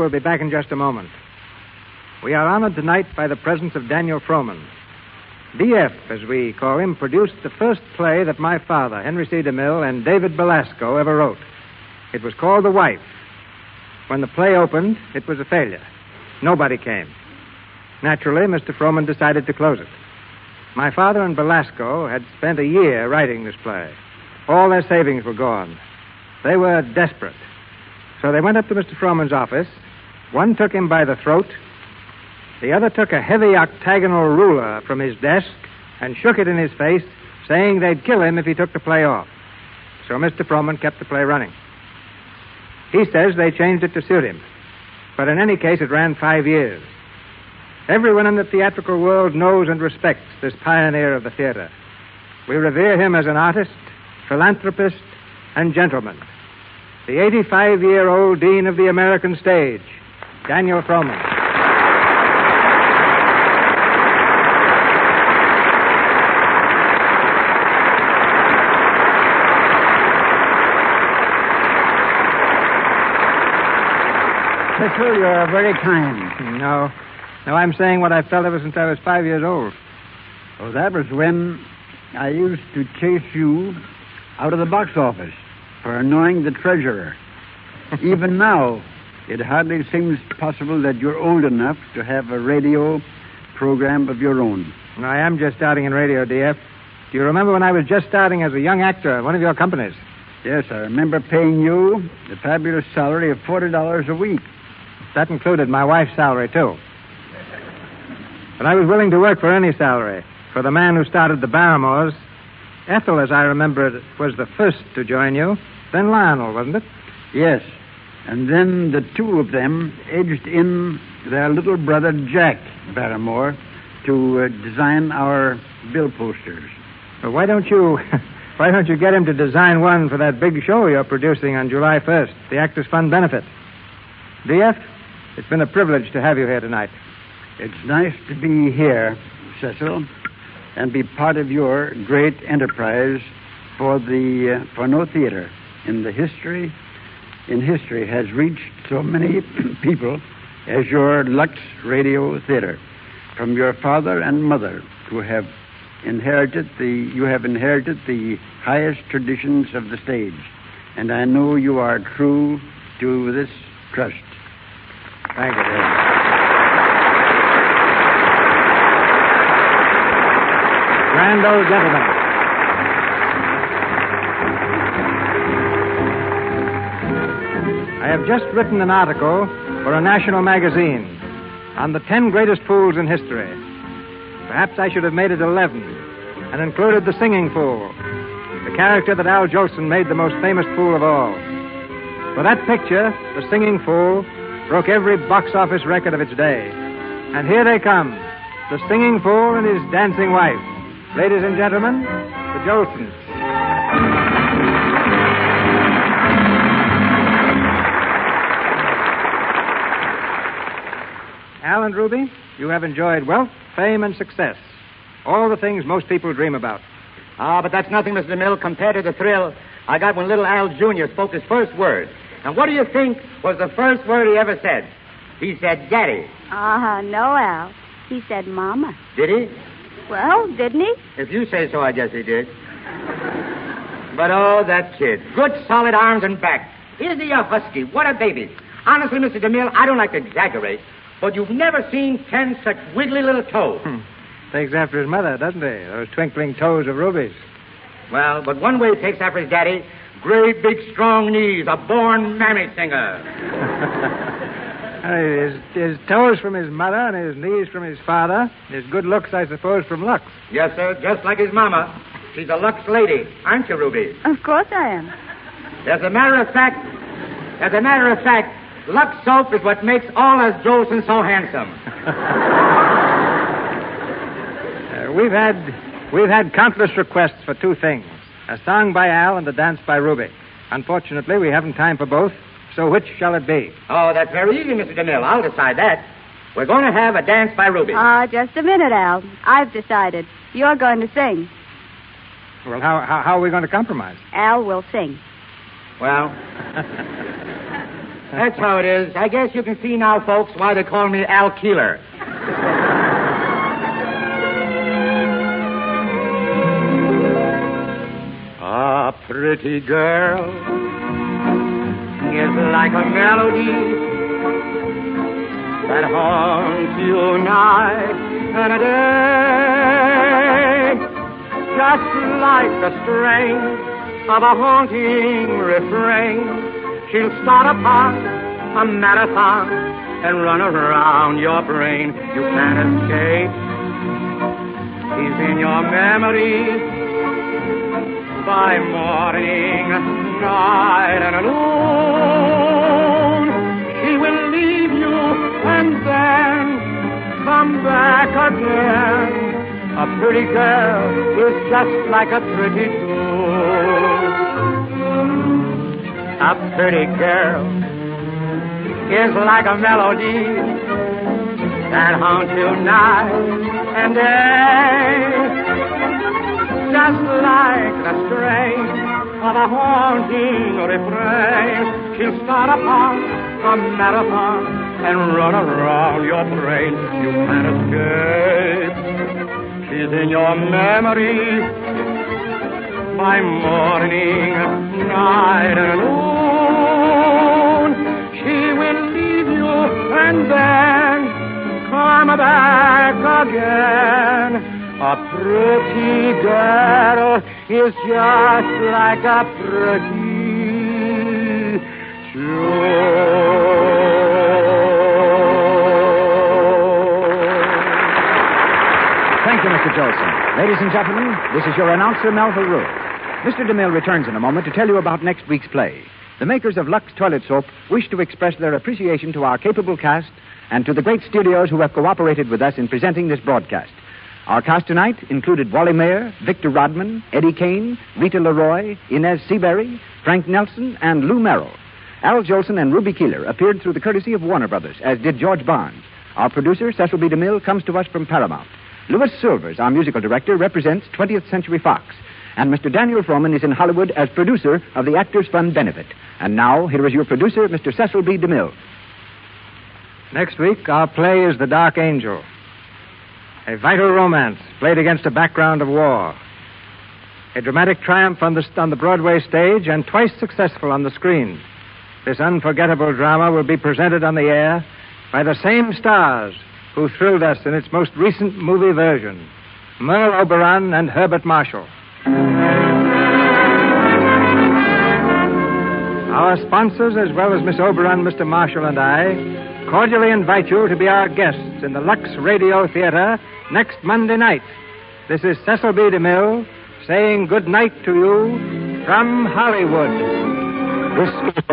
will be back in just a moment. We are honored tonight by the presence of Daniel Frohman. D.F., as we call him, produced the first play that my father, Henry C. DeMille, and David Belasco ever wrote. It was called The Wife. When the play opened, it was a failure. Nobody came. Naturally, Mr. Frohman decided to close it. My father and Belasco had spent a year writing this play. All their savings were gone. They were desperate. So they went up to Mr. Frohman's office. One took him by the throat. The other took a heavy octagonal ruler from his desk and shook it in his face, saying they'd kill him if he took the play off. So Mr. Frohman kept the play running. He says they changed it to suit him. But in any case, it ran 5 years. Everyone in the theatrical world knows and respects this pioneer of the theater. We revere him as an artist, philanthropist, and gentleman. The 85-year-old dean of the American stage, Daniel Frohman. Cecil, you're very kind. No, I'm saying what I've felt ever since I was 5 years old. Oh, that was when I used to chase you out of the box office for annoying the treasurer. Even now, it hardly seems possible that you're old enough to have a radio program of your own. I am just starting in radio, D.F. Do you remember when I was just starting as a young actor in one of your companies? Yes, I remember paying you the fabulous salary of $40 a week. That included my wife's salary, too. But I was willing to work for any salary. For the man who started the Barrymores, Ethel, as I remember it, was the first to join you. Then Lionel, wasn't it? Yes. And then the two of them edged in their little brother, Jack Barrymore, to design our bill posters. Well, why don't you get him to design one for that big show you're producing on July 1st, the Actors Fund benefit? D.F., it's been a privilege to have you here tonight. It's nice to be here, Cecil, and be part of your great enterprise for no theater in history has reached so many people as your Lux Radio Theater. From your father and mother, who have inherited the highest traditions of the stage, and I know you are true to this trust. Thank you, dear. Grand old gentleman. I have just written an article for a national magazine on the 10 greatest fools in history. Perhaps I should have made it 11 and included the singing fool, the character that Al Jolson made the most famous fool of all. For that picture, the singing fool, broke every box office record of its day. And here they come, the singing fool and his dancing wife. Ladies and gentlemen, the Jolsons. Al and Ruby, you have enjoyed wealth, fame, and success. All the things most people dream about. But that's nothing, Mr. DeMille, compared to the thrill I got when little Al Jr. spoke his first word. And what do you think was the first word he ever said? He said, Daddy. No, Al. He said, Mama. Did he? Well, didn't he? If you say so, I guess he did. But, that kid. Good, solid arms and back. Is he a husky? What a baby. Honestly, Mr. DeMille, I don't like to exaggerate, but you've never seen 10 such wiggly little toes. Takes after his mother, doesn't he? Those twinkling toes of Ruby's. Well, but one way he takes after his daddy, great big strong knees, a born mammy singer. His toes from his mother and his knees from his father. His good looks, I suppose, from Lux. Yes, sir, just like his mama. She's a Lux lady, aren't you, Ruby? Of course I am. As a matter of fact, Lux soap is what makes all us Jolson so handsome. We've had countless requests for two things: a song by Al and a dance by Ruby. Unfortunately, we haven't time for both. So which shall it be? Oh, that's very easy, Mr. DeMille. I'll decide that. We're going to have a dance by Ruby. Just a minute, Al. I've decided. You're going to sing. Well, how are we going to compromise? Al will sing. Well, That's how it is. I guess you can see now, folks, why they call me Al Keeler. A pretty girl is like a melody that haunts you night and a day, just like the strain of a haunting refrain. She'll start upon a marathon and run around your brain. You can't escape. She's in your memory by morning, night, and noon. She will leave you and then come back again. A pretty girl is just like a pretty tune. A pretty girl is like a melody that haunts you night and day, just like the strain of a haunting refrain. She'll start upon a marathon and run around your brain. You can't escape. She's in your memory by morning, night, and noon. She will leave you and then come back again. A pretty girl is just like a pretty tune. Thank you, Mr. Jolson. Ladies and gentlemen, this is your announcer, Melville Rule. Mr. DeMille returns in a moment to tell you about next week's play. The makers of Lux Toilet Soap wish to express their appreciation to our capable cast and to the great studios who have cooperated with us in presenting this broadcast. Our cast tonight included Wally Mayer, Victor Rodman, Eddie Kane, Rita Leroy, Inez Seabury, Frank Nelson, and Lou Merrill. Al Jolson and Ruby Keeler appeared through the courtesy of Warner Brothers, as did George Barnes. Our producer, Cecil B. DeMille, comes to us from Paramount. Louis Silvers, our musical director, represents 20th Century Fox. And Mr. Daniel Frohman is in Hollywood as producer of the Actors Fund Benefit. And now, here is your producer, Mr. Cecil B. DeMille. Next week, our play is The Dark Angel, a vital romance played against a background of war. A dramatic triumph on the Broadway stage and twice successful on the screen. This unforgettable drama will be presented on the air by the same stars who thrilled us in its most recent movie version, Merle Oberon and Herbert Marshall. Our sponsors, as well as Miss Oberon, Mr. Marshall, and I, cordially invite you to be our guests in the Lux Radio Theater next Monday night. This is Cecil B. DeMille saying good night to you from Hollywood. This is